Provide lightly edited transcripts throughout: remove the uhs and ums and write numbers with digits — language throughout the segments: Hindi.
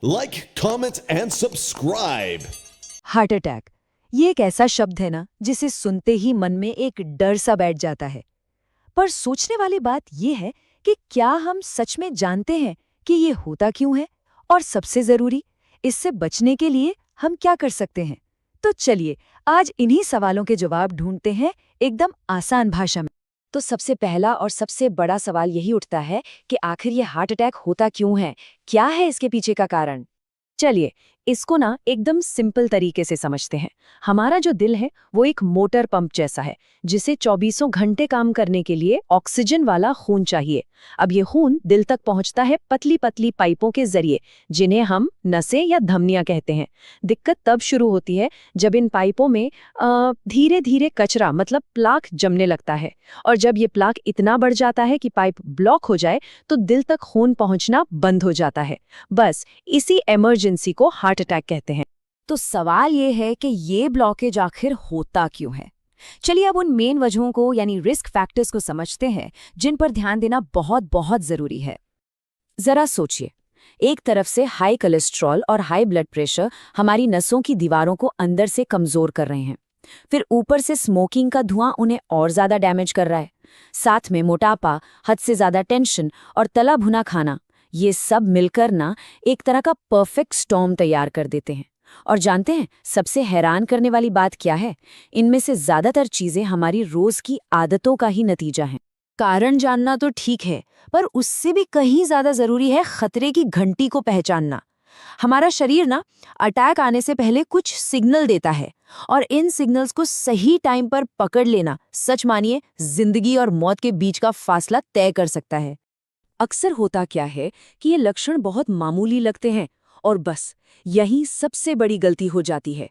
Like, comment and subscribe. Heart attack ये एक ऐसा शब्द है ना जिसे सुनते ही मन में एक डर सा बैठ जाता है। पर सोचने वाली बात ये है कि क्या हम सच में जानते हैं कि ये होता क्यों है, और सबसे जरूरी, इससे बचने के लिए हम क्या कर सकते हैं। तो चलिए आज इन्हीं सवालों के जवाब ढूंढते हैं एकदम आसान भाषा में। तो सबसे पहला और सबसे बड़ा सवाल यही उठता है कि आखिर ये हार्ट अटैक होता क्यों है, क्या है इसके पीछे का कारण। चलिए इसको ना एकदम सिंपल तरीके से समझते हैं। हमारा जो दिल है वो एक मोटर पंप जैसा है जिसे 24 घंटे काम करने के लिए ऑक्सीजन वाला खून चाहिए। अब ये खून दिल तक पहुंचता है पतली पतली पाइपों के जरिए, जिन्हें हम नसें या धमनियां कहते हैं। दिक्कत तब शुरू होती है जब इन पाइपों में धीरे धीरे कचरा मतलब प्लाक जमने लगता है, और जब ये प्लाक इतना बढ़ जाता है कि पाइप ब्लॉक हो जाए तो दिल तक खून पहुंचना बंद हो जाता है। बस इसी इमरजेंसी को हार्ट अटैक कहते हैं। तो सवाल ये है कि ये ब्लॉकेज आखिर होता क्यों है। चलिए अब उन मेन वजहों को यानी रिस्क फैक्टर्स को समझते हैं जिन पर ध्यान देना बहुत बहुत जरूरी है। जरा सोचिए, एक तरफ से हाई कोलेस्ट्रॉल और हाई ब्लड प्रेशर हमारी नसों की दीवारों को अंदर से कमजोर कर रहे हैं। फिर ऊपर से स्मोकिंग का धुआं उन्हें और ज्यादा डैमेज कर रहा है। साथ में मोटापा, हद से ज्यादा टेंशन और तला भुना खाना, ये सब मिलकर ना एक तरह का परफेक्ट स्टॉर्म तैयार कर देते हैं। और जानते हैं सबसे हैरान करने वाली बात क्या है? इनमें से ज्यादातर चीजें हमारी रोज की आदतों का ही नतीजा हैं। कारण जानना तो ठीक है, पर उससे भी कहीं ज्यादा जरूरी है खतरे की घंटी को पहचानना। हमारा शरीर ना अटैक आने से पहले कुछ सिग्नल देता है, और इन सिग्नल्स को सही टाइम पर पकड़ लेना, सच मानिए, जिंदगी और मौत के बीच का फासला तय कर सकता है। अक्सर होता क्या है कि ये लक्षण बहुत मामूली लगते हैं और बस यही सबसे बड़ी गलती हो जाती है।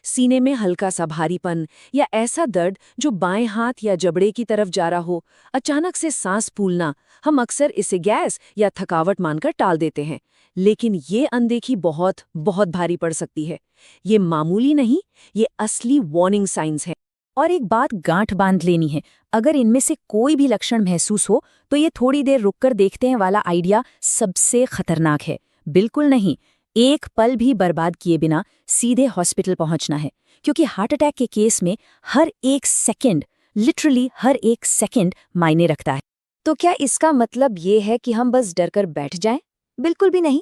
सीने में हल्का सा भारीपन या ऐसा दर्द जो बाएं हाथ या जबड़े की तरफ जा रहा हो, अचानक से सांस फूलना, हम अक्सर इसे गैस या थकावट मानकर टाल देते हैं। लेकिन ये अनदेखी बहुत बहुत भारी पड़ सकती है। ये मामूली नहीं, ये असली वार्निंग साइंस है। और एक बात गांठ बांध लेनी है, अगर इनमें से कोई भी लक्षण महसूस हो तो ये थोड़ी देर रुककर देखते हैं वाला आइडिया सबसे खतरनाक है। बिल्कुल नहीं, एक पल भी बर्बाद किए बिना सीधे हॉस्पिटल पहुंचना है, क्योंकि हार्ट अटैक के केस में हर एक सेकंड, लिटरली हर एक सेकंड मायने रखता है। तो क्या इसका मतलब ये है कि हम बस डरकर बैठ जाएं? बिल्कुल भी नहीं।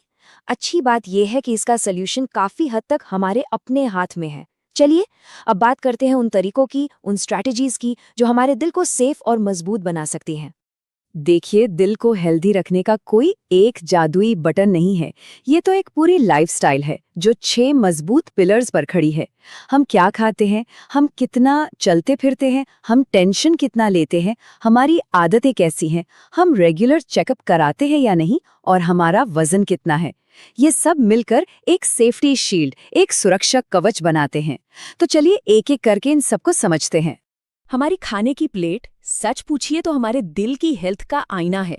अच्छी बात यह है कि इसका सल्यूशन काफी हद तक हमारे अपने हाथ में है। चलिए अब बात करते हैं उन तरीकों की, उन स्ट्रैटेजीज की जो हमारे दिल को सेफ और मजबूत बना सकती हैं। देखिए, दिल को हेल्दी रखने का कोई एक जादुई बटन नहीं है। ये तो एक पूरी लाइफस्टाइल है जो 6 मजबूत पिलर्स पर खड़ी है। हम क्या खाते हैं, हम कितना चलते फिरते हैं, हम टेंशन कितना लेते हैं, हमारी आदतें कैसी हैं, हम रेगुलर चेकअप कराते हैं या नहीं, और हमारा वजन कितना है, ये सब मिलकर एक सेफ्टी शील्ड, एक सुरक्षा कवच बनाते हैं। तो चलिए एक एक करके इन सबको समझते हैं। हमारी खाने की प्लेट, सच पूछिए तो हमारे दिल की हेल्थ का आईना है।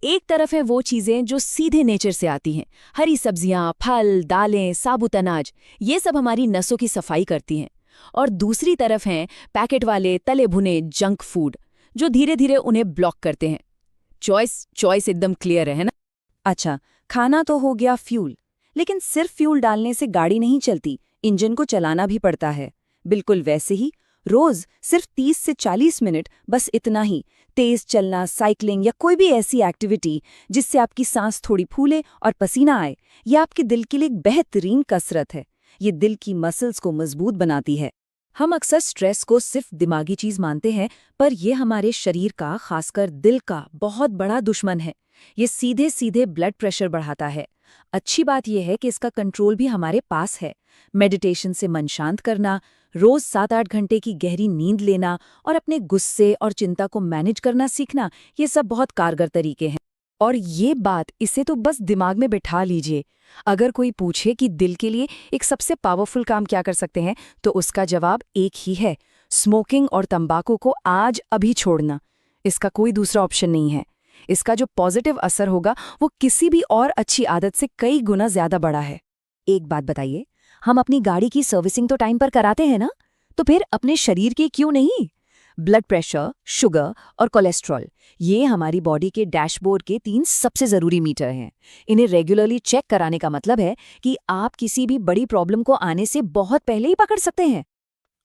एक तरफ है वो चीजें जो सीधे नेचर से आती हैं, हरी सब्जियां, फल, दालें, साबुत अनाज, ये सब हमारी नसों की सफाई करती हैं। और दूसरी तरफ हैं पैकेट वाले तले भुने जंक फूड, जो धीरे धीरे उन्हें ब्लॉक करते हैं। चॉइस एकदम क्लियर है ना? अच्छा, खाना तो हो गया फ्यूल, लेकिन सिर्फ फ्यूल डालने से गाड़ी नहीं चलती, इंजन को चलाना भी पड़ता है। बिल्कुल वैसे ही रोज सिर्फ 30 से 40 मिनट, बस इतना ही, तेज चलना, साइकिलिंग या कोई भी ऐसी एक्टिविटी जिससे आपकी सांस थोड़ी फूले और पसीना आए, यह आपके दिल के लिए एक बेहतरीन कसरत है। ये दिल की मसल्स को मजबूत बनाती है। हम अक्सर स्ट्रेस को सिर्फ दिमागी चीज मानते हैं, पर यह हमारे शरीर का, खासकर दिल का, बहुत बड़ा दुश्मन है। ये सीधे सीधे ब्लड प्रेशर बढ़ाता है। अच्छी बात यह है कि इसका कंट्रोल भी हमारे पास है। मेडिटेशन से मन शांत करना, रोज 7-8 घंटे की गहरी नींद लेना और अपने गुस्से और चिंता को मैनेज करना सीखना, ये सब बहुत कारगर तरीके हैं। और ये बात, इसे तो बस दिमाग में बिठा लीजिए। अगर कोई पूछे कि दिल के लिए एक सबसे पावरफुल काम क्या कर सकते हैं, तो उसका जवाब एक ही है, स्मोकिंग और तंबाकू को आज अभी छोड़ना। इसका कोई दूसरा ऑप्शन नहीं है। इसका जो पॉजिटिव असर होगा वो किसी भी और अच्छी आदत से कई गुना ज्यादा बड़ा है। एक बात बताइए, हम अपनी गाड़ी की सर्विसिंग तो टाइम पर कराते हैं ना? तो फिर अपने शरीर की क्यों नहीं? ब्लड प्रेशर, शुगर और कोलेस्ट्रॉल, ये हमारी बॉडी के डैशबोर्ड के 3 सबसे ज़रूरी मीटर हैं। इन्हें रेगुलरली चेक कराने का मतलब है कि आप किसी भी बड़ी प्रॉब्लम को आने से बहुत पहले ही पकड़ सकते हैं।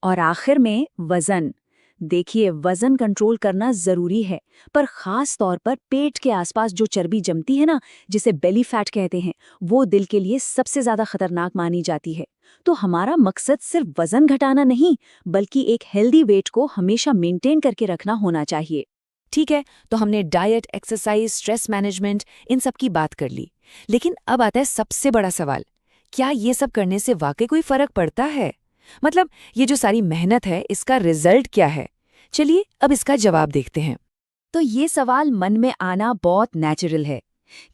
और आखिर में वज़न। देखिए, वज़न कंट्रोल करना ज़रूरी है, पर ख़ास तौर पर पेट के आसपास जो चर्बी जमती है ना, जिसे बेली फैट कहते हैं, वो दिल के लिए सबसे ज़्यादा खतरनाक मानी जाती है। तो हमारा मकसद सिर्फ वज़न घटाना नहीं, बल्कि एक हेल्दी वेट को हमेशा मेंटेन करके रखना होना चाहिए। ठीक है, तो हमने डाइट, एक्सरसाइज, स्ट्रेस मैनेजमेंट, इन सब की बात कर ली। लेकिन अब आता है सबसे बड़ा सवाल, क्या ये सब करने से वाकई कोई फ़र्क पड़ता है? मतलब ये जो सारी मेहनत है, इसका रिजल्ट क्या है? चलिए अब इसका जवाब देखते हैं। तो ये सवाल मन में आना बहुत नेचुरल है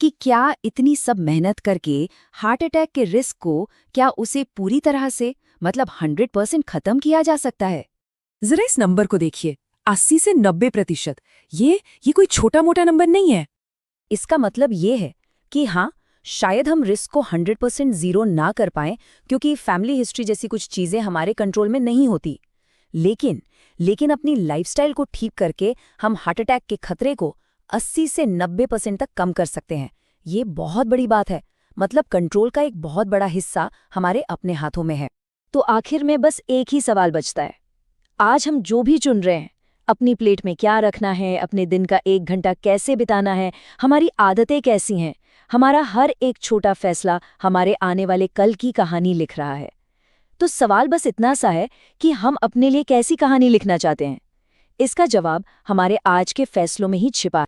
कि क्या इतनी सब मेहनत करके हार्ट अटैक के रिस्क को, क्या उसे पूरी तरह से, मतलब 100% खत्म किया जा सकता है? जरा इस नंबर को देखिए, 80 से 90%। ये कोई छोटा मोटा नंबर नहीं है। इसका मतलब ये है कि हाँ, शायद हम रिस्क को 100% ज़ीरो ना कर पाएं, क्योंकि फैमिली हिस्ट्री जैसी कुछ चीज़ें हमारे कंट्रोल में नहीं होती। लेकिन अपनी लाइफस्टाइल को ठीक करके हम हार्ट अटैक के खतरे को 80 से 90% तक कम कर सकते हैं। ये बहुत बड़ी बात है। मतलब कंट्रोल का एक बहुत बड़ा हिस्सा हमारे अपने हाथों में है। तो आखिर में बस एक ही सवाल बचता है, आज हम जो भी चुन रहे हैं, अपनी प्लेट में क्या रखना है, अपने दिन का 1 घंटा कैसे बिताना है, हमारी आदतें कैसी हैं, हमारा हर एक छोटा फैसला हमारे आने वाले कल की कहानी लिख रहा है। तो सवाल बस इतना सा है कि हम अपने लिए कैसी कहानी लिखना चाहते हैं। इसका जवाब हमारे आज के फैसलों में ही छिपा है।